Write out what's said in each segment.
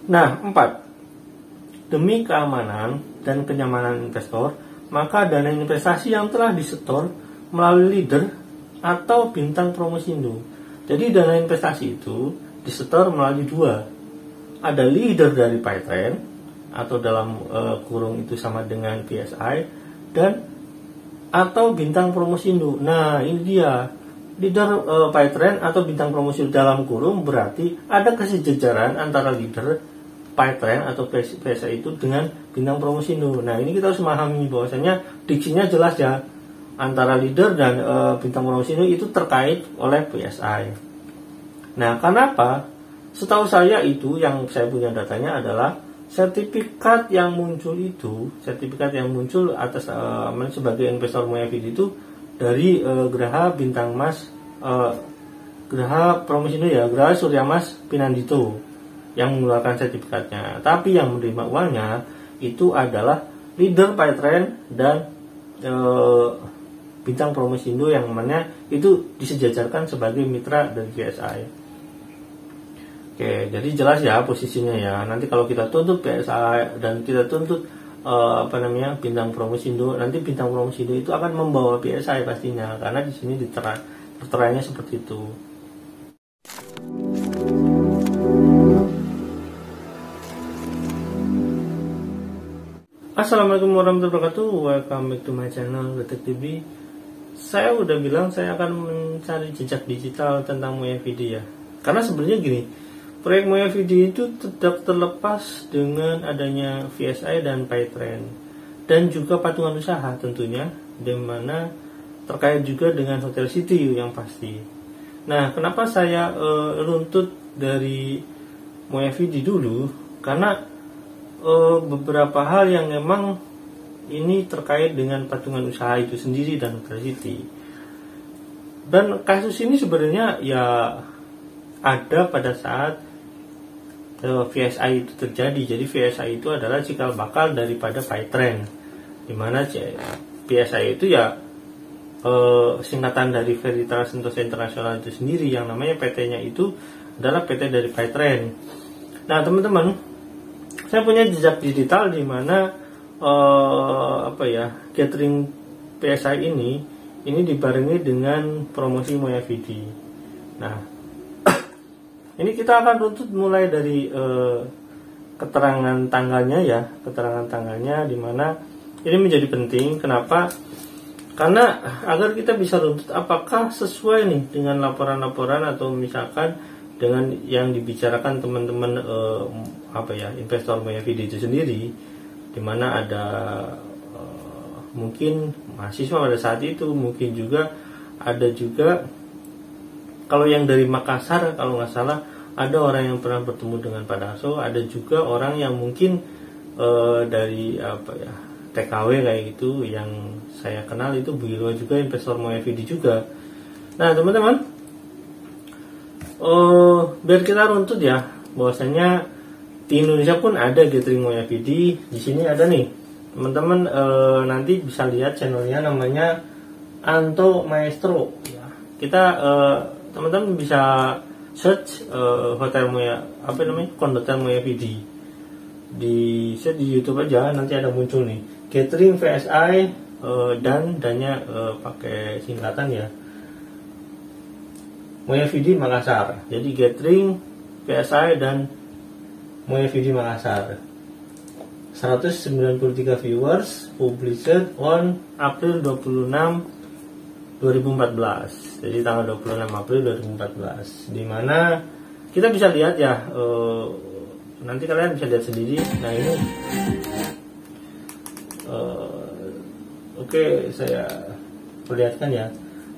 Nah, 4. Demi keamanan dan kenyamanan investor, maka dana investasi yang telah disetor melalui leader atau bintang promosindo. Jadi dana investasi itu disetor melalui 2. Ada leader dari PyTrend atau dalam kurung itu sama dengan PSI, dan atau bintang promosindo. Nah, ini dia. Leader PyTrend atau bintang promosindo dalam kurung berarti ada kesejajaran antara leader PyTrend atau PSI itu dengan bintang promosindo. Nah, ini kita harus memahami bahwasanya diksinya jelas ya, antara leader dan bintang promosindo itu terkait oleh PSI. Nah, kenapa? Setahu saya itu yang saya punya datanya adalah sertifikat yang muncul atas sebagai investor MoyaVD itu dari Geraha Bintang Mas, Geraha Promosindo ya, Geraha Surya Mas Pinandito yang mengeluarkan sertifikatnya. Tapi yang menerima uangnya itu adalah leader PyTrend dan bintang promosindo yang mana itu disejajarkan sebagai mitra dari PSI. Oke, jadi jelas ya posisinya ya. Nanti kalau kita tuntut PSI dan kita tuntut bintang promosindo, nanti bintang promosindo itu akan membawa PSI pastinya, karena di sini terteranya seperti itu. Assalamualaikum warahmatullahi wabarakatuh. Welcome back to my channel Detik TV. Saya udah bilang saya akan mencari jejak digital tentang MoyaVD ya. Karena sebenarnya gini, proyek MoyaVD itu tidak terlepas dengan adanya VSI dan PyTrend, dan juga patungan usaha tentunya, di mana terkait juga dengan Hotel City yang pasti. Nah, kenapa saya runtut dari MoyaVD dulu? Karena beberapa hal yang memang ini terkait dengan patungan usaha itu sendiri dan Hotel City. Dan kasus ini sebenarnya ya ada pada saat VSI itu terjadi. Jadi VSI itu adalah cikal bakal daripada PyTrend, dimana VSI itu ya singkatan dari Veritas Sentosa Internasional itu sendiri, yang namanya PT-nya itu adalah PT dari PyTrend. Nah, teman-teman, saya punya jejak digital di mana catering PSI ini dibarengi dengan promosi MoyaVD. Nah, ini kita akan runtut mulai dari keterangan tanggalnya ya, di mana ini menjadi penting. Kenapa? Karena agar kita bisa runtut apakah sesuai nih dengan laporan-laporan atau misalkan dengan yang dibicarakan teman-teman investor MoyaVD itu sendiri, di mana ada mungkin mahasiswa pada saat itu, mungkin juga ada juga kalau yang dari Makassar kalau nggak salah ada orang yang pernah bertemu dengan Pak Daso, ada juga orang yang mungkin dari TKW kayak gitu yang saya kenal itu beliau juga investor MoyaVD juga. Nah, teman-teman, biar kita runtut ya, bahwasanya di Indonesia pun ada gathering MoyaVD. Di sini ada nih, teman-teman, nanti bisa lihat channelnya namanya Anto Maestro. Ya, kita teman-teman bisa search hotel Kondotel MoyaVD di search di YouTube aja, nanti ada muncul nih gathering VSI dan dannya pakai singkatan ya, MoyaVD Makassar. Jadi gathering PSI dan MoyaVD Makassar. 193 viewers, published on April 26 2014. Jadi tanggal 26 April 2014. Di mana kita bisa lihat ya, nanti kalian bisa lihat sendiri. Nah, ini oke, saya perlihatkan ya.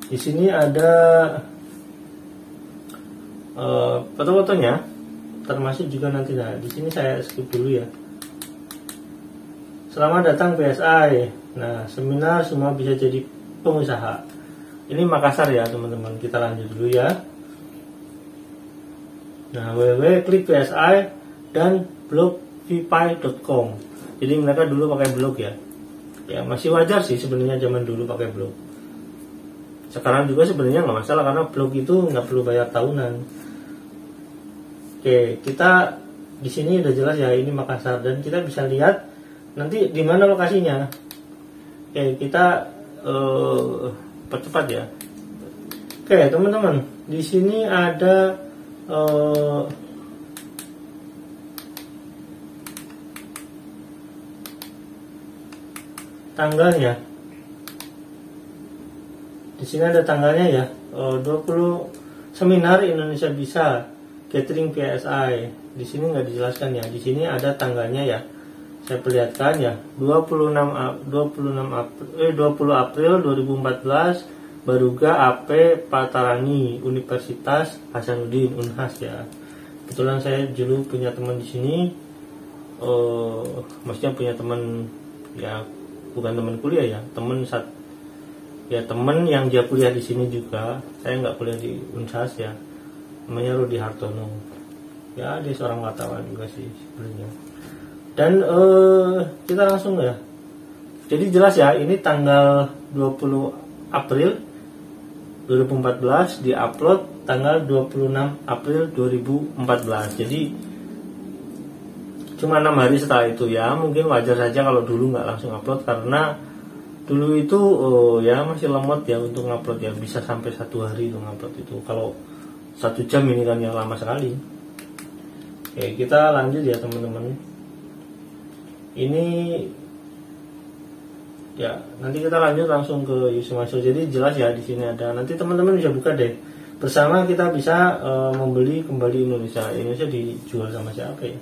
Di sini ada foto-fotonya, termasuk juga nanti. Nah, di sini saya skip dulu ya. Selamat datang PSI. Nah, seminar semua bisa jadi pengusaha. Ini Makassar ya, teman-teman. Kita lanjut dulu ya. Nah, www.klik.psi dan blog vpi.com. Jadi mereka dulu pakai blog ya. Ya, masih wajar sih sebenarnya zaman dulu pakai blog. Sekarang juga sebenarnya nggak masalah, karena blog itu nggak perlu bayar tahunan. Oke, kita di sini udah jelas ya, ini Makassar, dan kita bisa lihat nanti di mana lokasinya. Oke, kita percepat ya. Oke teman-teman, di sini ada tanggalnya. Di sini ada tanggalnya ya, 20 seminar Indonesia Bisa Catering PSI. Di sini nggak dijelaskan ya. Di sini ada tanggalnya ya. Saya perlihatkan ya, 20 April 2014 Baruga AP Patarani Universitas Hasanuddin Unhas ya. Kebetulan saya dulu punya teman di sini, maksudnya punya teman ya, bukan teman kuliah ya, teman yang dia kuliah di sini juga. Saya nggak kuliah di Unhas ya, namanya Rudi Hartono ya, dia seorang wartawan juga sih sebenarnya. Dan kita langsung ya, jadi jelas ya, ini tanggal 20 April 2014 diupload tanggal 26 April 2014. Jadi cuma 6 hari setelah itu ya. Mungkin wajar saja kalau dulu nggak langsung upload, karena dulu itu ya masih lemot ya untuk ngupload ya, bisa sampai 1 hari itu ngupload itu. Kalau 1 jam ini kan yang lama sekali. Oke, kita lanjut ya teman-teman. Ini ya, nanti kita lanjut langsung ke Yusuf Mansur. Jadi jelas ya, di sini ada. Nanti teman-teman bisa buka deh. Bersama kita bisa membeli kembali Indonesia. Indonesia dijual sama siapa ya?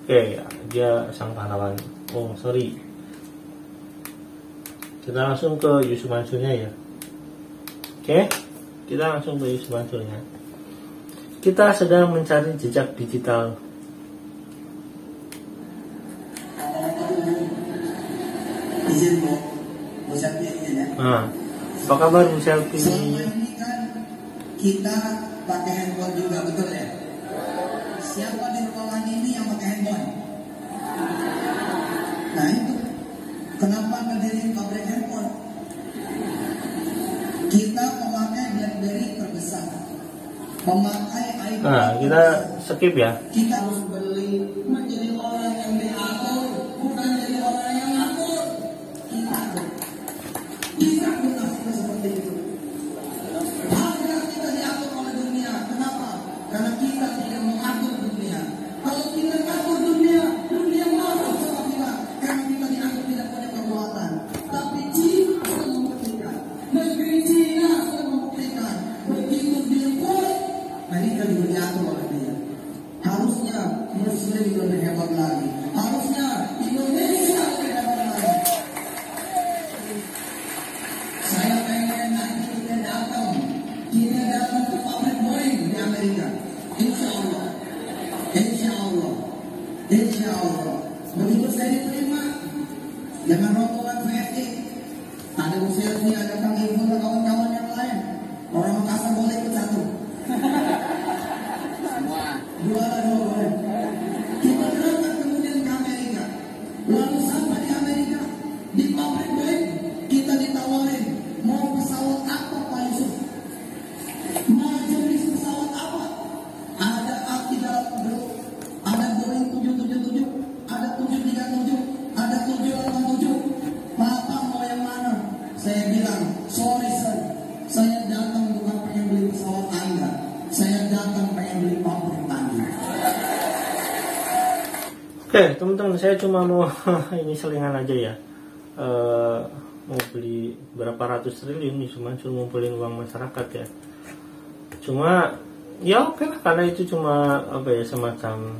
Oke, ya, dia sang pahlawan. Oh, sorry. Kita langsung ke Yusuf Mansurnya ya. Oke, kita langsung ke Yusuf Mansurnya. Kita sedang mencari jejak digital. Izin Bu Selfie izin ya. Apa kabar Bu Selfie? Selama ini kan kita pakai handphone juga, betul ya? Siapa di ruangan ini yang pakai handphone? Nah itu, kenapa ngedirin pabrik handphone? Kita memakai BlackBerry terbesar, memakai iPhone. Nah, kita skip ya. Kita harus beli menjadi orang yang diatur, bukan jadi orang yang ngatur. Kita benar-benar seperti itu. Harga kita diatur oleh dunia. Kenapa? Karena kita tidak mengatur dunia. Kalau kita mengatur dunia, dunia marah sama kita. Karena kita dianggap tidak punya kekuatan. Tapi Cina sudah membuktikan. Negeri Cina sudah membuktikan. Begitu dia kuat, mereka juga diatur oleh dia. Harusnya Muslim lebih hebat lagi. Harusnya Indonesia lebih hebat lagi. Saya pengen nanti kita datang ke pabrik Boeing di Amerika. Insya Allah. Begitu saya diterima, jangan rombongan VSD. Ada Bu Selfie, ada Kang Ibu, dan kawan-kawan yang lain. Orang Makassar boleh ikut satu. Dua boleh. Kita berangkat kemudian ke Amerika. Lalu sampai di Amerika, di pabrik Boeing, kita ditawarin mau pesawat apa Pak Yusuf? Mau jenis pesawat apa? Ada ada Boeing 777, ada 737, ada 787. Bapak mau yang mana? Saya bilang, sorry sir, saya datang bukan pengen beli pesawat Anda, saya datang pengen beli pabrik Anda. Oke, teman-teman, saya cuma mau ini selingan aja ya. Mau beli berapa ratus triliun, cuma ngumpulin uang masyarakat ya. Cuma ya oke lah, karena itu cuma apa ya, semacam,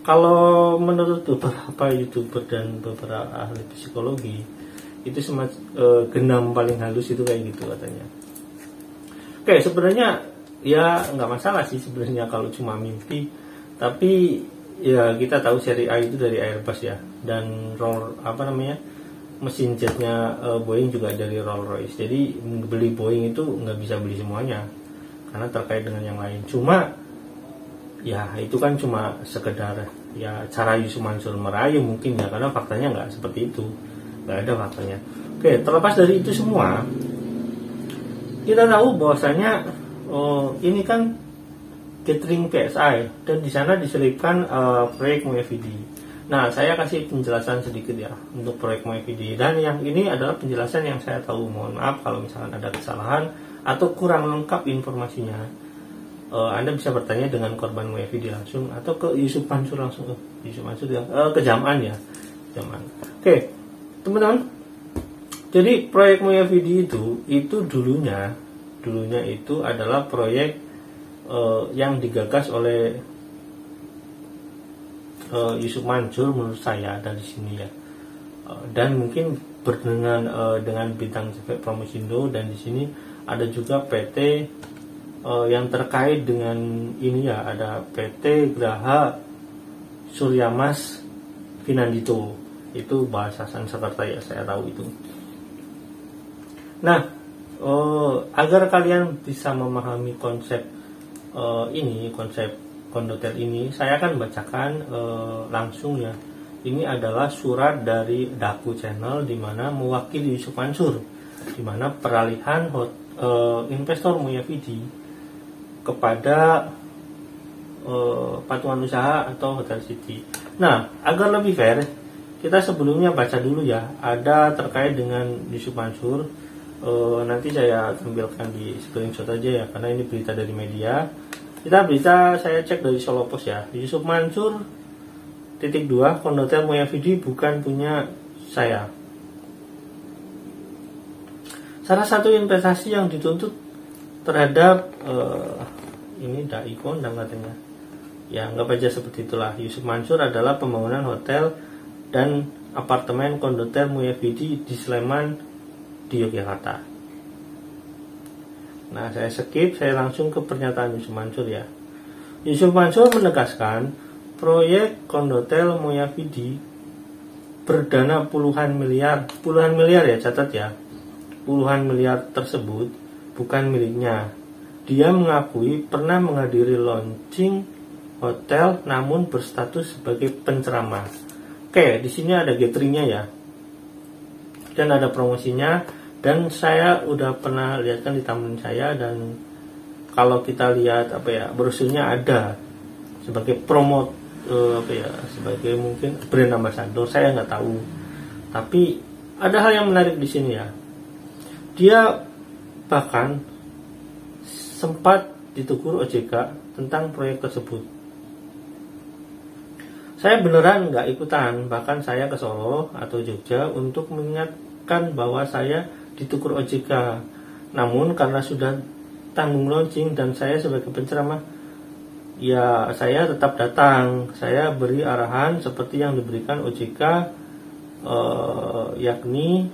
kalau menurut beberapa YouTuber dan beberapa ahli psikologi, itu semacam genam paling halus itu kayak gitu katanya. Oke, sebenarnya ya nggak masalah sih sebenarnya kalau cuma mimpi, tapi ya kita tahu seri A itu dari Airbus ya, dan mesin jetnya Boeing juga dari Rolls-Royce. Jadi beli Boeing itu nggak bisa beli semuanya karena terkait dengan yang lain. Cuma ya itu kan cuma sekedar ya cara Yusuf Mansur merayu mungkin ya, karena faktanya nggak seperti itu, nggak ada faktanya. Oke, terlepas dari itu semua, kita tahu bahwasanya ini kan gathering PSI dan di sana diselipkan proyek MoyaVD. Nah, saya kasih penjelasan sedikit ya untuk proyek MoyaVD, dan yang ini adalah penjelasan yang saya tahu. Mohon maaf kalau misalkan ada kesalahan atau kurang lengkap informasinya. Anda bisa bertanya dengan korban MoyaVD langsung atau ke Yusuf Mansur langsung. Yusuf Mansur ya, ke Jaman ya. Jaman. Oke, teman-teman. Jadi proyek MoyaVD itu dulunya itu adalah proyek yang digagas oleh Yusuf Mansur menurut saya dari sini ya, dan mungkin berdengan dengan Bintang CV Promosindo, dan di sini ada juga PT yang terkait dengan ini ya, ada PT Graha Suryamas Finandito, itu bahasa Sanskerta ya, saya tahu itu. Nah, agar kalian bisa memahami konsep konsep kondotel ini, saya akan bacakan langsung ya. Ini adalah surat dari Daku Channel di mana mewakili Yusuf Mansur, di mana peralihan investor MoyaVD kepada patungan usaha atau Hotel City. Nah, agar lebih fair, kita sebelumnya baca dulu ya, ada terkait dengan Yusuf Mansur. Nanti saya tampilkan di screenshot aja ya, karena ini berita dari media. Berita saya cek dari Solo Post ya. Yusuf Mansur _2 kondotel MoyaVD bukan punya saya. Salah satu investasi yang dituntut terhadap ini dai kondang katanya. Ya, anggap aja seperti itulah. Yusuf Mansur adalah pembangunan hotel dan apartemen kondotel MoyaVD di Sleman di Yogyakarta. Nah, saya skip, saya langsung ke pernyataan Yusuf Mansur ya. Yusuf Mansur menegaskan proyek kondotel MoyaVD berdana puluhan miliar ya, catat ya, puluhan miliar tersebut bukan miliknya. Dia mengakui pernah menghadiri launching hotel namun berstatus sebagai penceramah. Oke, di sini ada gatheringnya ya, dan ada promosinya, dan saya udah pernah lihat kan di taman saya, dan kalau kita lihat brosurnya ada sebagai promote sebagai mungkin brand ambassador, saya nggak tahu. Tapi ada hal yang menarik di sini ya. Dia bahkan sempat ditegur OJK tentang proyek tersebut. Saya beneran nggak ikutan, bahkan saya ke Solo atau Jogja untuk mengingatkan bahwa saya ditegur OJK. Namun karena sudah tanggung launching dan saya sebagai penceramah, ya saya tetap datang. Saya beri arahan seperti yang diberikan OJK, yakni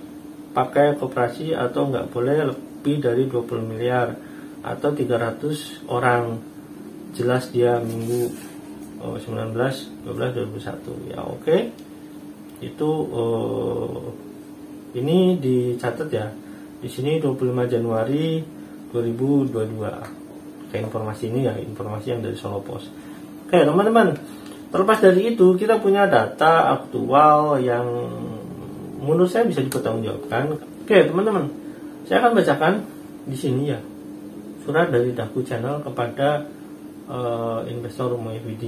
pakai koperasi atau nggak boleh lebih dari 20 miliar atau 300 orang. Jelas dia minggu 19/12/2021 ya. Oke. Itu ini dicatat ya. Di sini 25 Januari 2022. Kayak informasi ini ya, informasi yang dari Solo Post. Oke, teman-teman. Terlepas dari itu, kita punya data aktual yang menurut saya bisa dipertanggungjawabkan. Oke, teman-teman. Saya akan bacakan di sini ya. Surat dari Daku Channel kepada investor MoyaVD.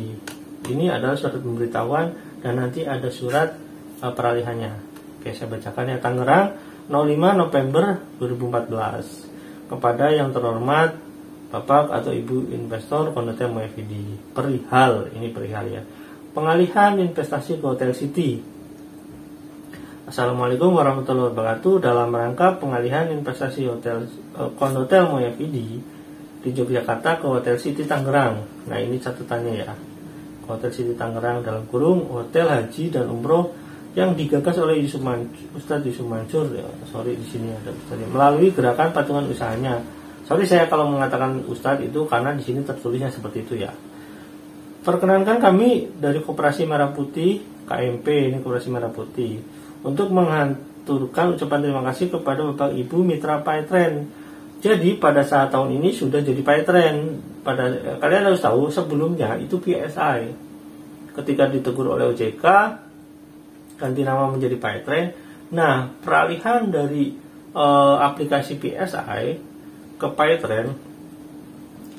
Ini adalah surat pemberitahuan dan nanti ada surat peralihannya. Oke, saya bacakan ya. Tangerang, 05 November 2014. Kepada yang terhormat Bapak atau Ibu investor kondotel MoyaVD. Perihal ya. Pengalihan investasi ke Hotel City. Assalamualaikum warahmatullahi wabarakatuh. Dalam rangka pengalihan investasi kondotel MoyaVD di Yogyakarta ke Hotel City Tangerang. Nah, ini catatannya ya. Hotel City Tangerang dalam kurung hotel haji dan umroh yang digagas oleh Ustadz Yusuf Mansur ya, sorry di sini ada Ustadz, melalui gerakan patungan usahanya. Sorry saya kalau mengatakan Ustadz itu karena di sini tertulisnya seperti itu ya. Perkenankan kami dari Koperasi Merah Putih KMP, ini Koperasi Merah Putih, untuk menghanturkan ucapan terima kasih kepada Bapak Ibu Mitra Paetren. Jadi pada saat tahun ini sudah jadi Paetren. Kalian harus tahu sebelumnya itu PSI. Ketika ditegur oleh OJK ganti nama menjadi Paetren. Nah, peralihan dari aplikasi PSI ke Paetren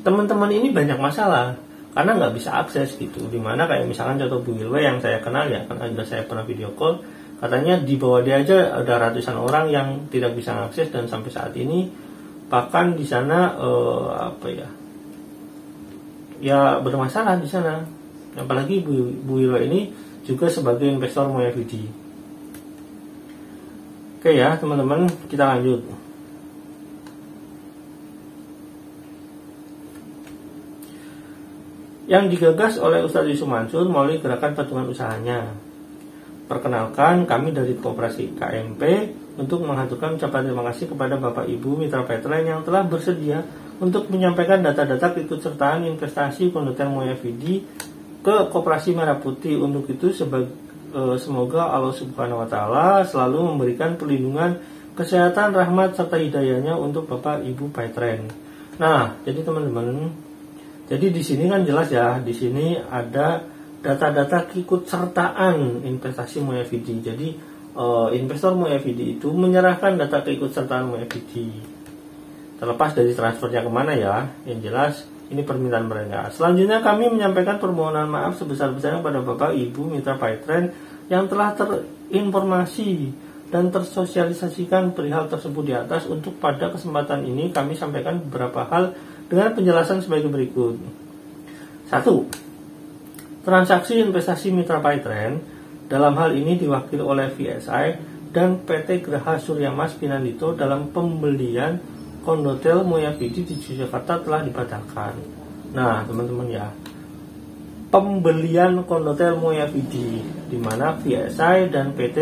teman-teman ini banyak masalah karena nggak bisa akses gitu. Dimana kayak misalkan contoh Bu Wilwe yang saya kenal ya, karena juga saya pernah video call, katanya di bawah dia aja ada ratusan orang yang tidak bisa akses, dan sampai saat ini bahkan di sana ya bermasalah di sana. Apalagi Bu Wilwe ini juga sebagai investor MoyaVD. Oke ya teman-teman, kita lanjut. Yang digagas oleh Ustadz Yusuf Mansur melalui gerakan patungan usahanya. Perkenalkan, kami dari Koperasi KMP untuk mengaturkan ucapan terima kasih kepada Bapak Ibu Mitra Pipeline yang telah bersedia untuk menyampaikan data-data keikutsertaan investasi kondotel MoyaVD ke Koperasi Merah Putih. Untuk itu semoga Allah Subhanahu wa Ta'ala selalu memberikan perlindungan, kesehatan, rahmat serta hidayahnya untuk Bapak Ibu Pipeline. Nah, jadi teman-teman, jadi di sini kan jelas ya, di sini ada data-data keikutsertaan investasi MoyaVD. Jadi investor MoyaVD itu menyerahkan data keikutsertaan MoyaVD. Terlepas dari transfernya kemana ya, yang jelas ini permintaan mereka. Selanjutnya kami menyampaikan permohonan maaf sebesar-besarnya kepada Bapak Ibu Mitra Pipeline yang telah terinformasi dan tersosialisasikan perihal tersebut di atas. Untuk pada kesempatan ini kami sampaikan beberapa hal dengan penjelasan sebagai berikut. 1. Transaksi investasi Mitra Pipeline dalam hal ini diwakili oleh VSI dan PT Graha Surya Mas Pinandito dalam pembelian kondotel MoyaVD di Yogyakarta telah dibatalkan. Nah teman-teman ya, pembelian kondotel MoyaVD di mana VSI dan PT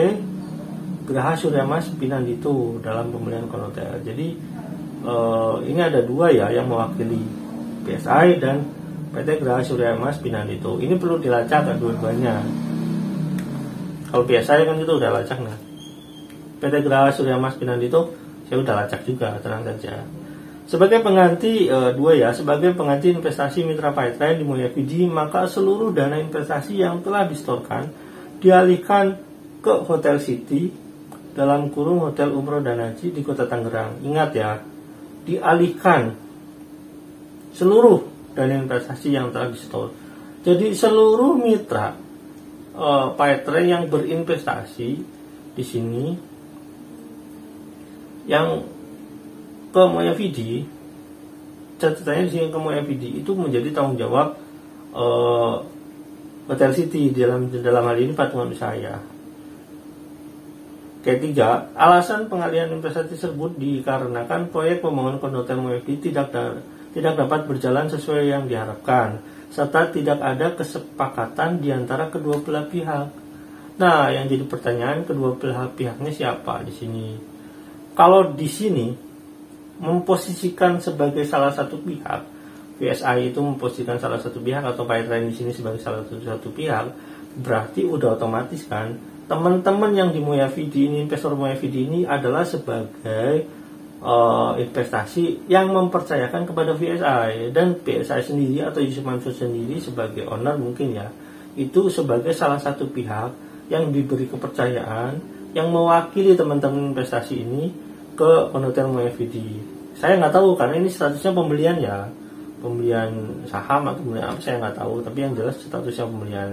Graha Surya Mas Pinandito dalam pembelian kondotel. Jadi ini ada dua ya yang mewakili, PSI dan PT Graha Surya Mas Pinandito. Ini perlu dilacak dua-duanya. Kalau PSI kan itu udah lacak nih. PT Graha Surya Mas Pinandito saya udah lacak juga, tenang saja. Sebagai pengganti sebagai pengganti investasi Mitra Pipeline di MoyaVD, maka seluruh dana investasi yang telah disetorkan dialihkan ke Hotel City dalam kurung Hotel Umroh dan Haji di Kota Tangerang. Ingat ya, dialihkan seluruh dana investasi yang telah disetor. Jadi seluruh mitra Pipeline yang berinvestasi di sini yang ke MoyaVD, catatannya di sini ke MoyaVD itu menjadi tanggung jawab Hotel City dalam hal ini patungan usaha. Ketiga, alasan pengalihan investasi tersebut dikarenakan proyek pembangunan kondotel MoyaVD tidak dapat berjalan sesuai yang diharapkan, serta tidak ada kesepakatan di antara kedua belah pihak. Nah, yang jadi pertanyaan, kedua belah pihaknya siapa di sini? Kalau di sini memposisikan sebagai salah satu pihak, VSI itu memposisikan salah satu pihak atau Pipeline di sini sebagai salah satu pihak, berarti udah otomatis kan teman-teman yang di MoyaVD ini, investor MoyaVD ini adalah sebagai investasi yang mempercayakan kepada VSI, dan VSI sendiri atau Yusuf Mansur sendiri sebagai owner mungkin ya, itu sebagai salah satu pihak yang diberi kepercayaan yang mewakili teman-teman investasi ini ke kondotel MoyaVD. Saya nggak tahu karena ini statusnya pembelian ya, pembelian saham atau pembelian apa saya nggak tahu, tapi yang jelas statusnya pembelian.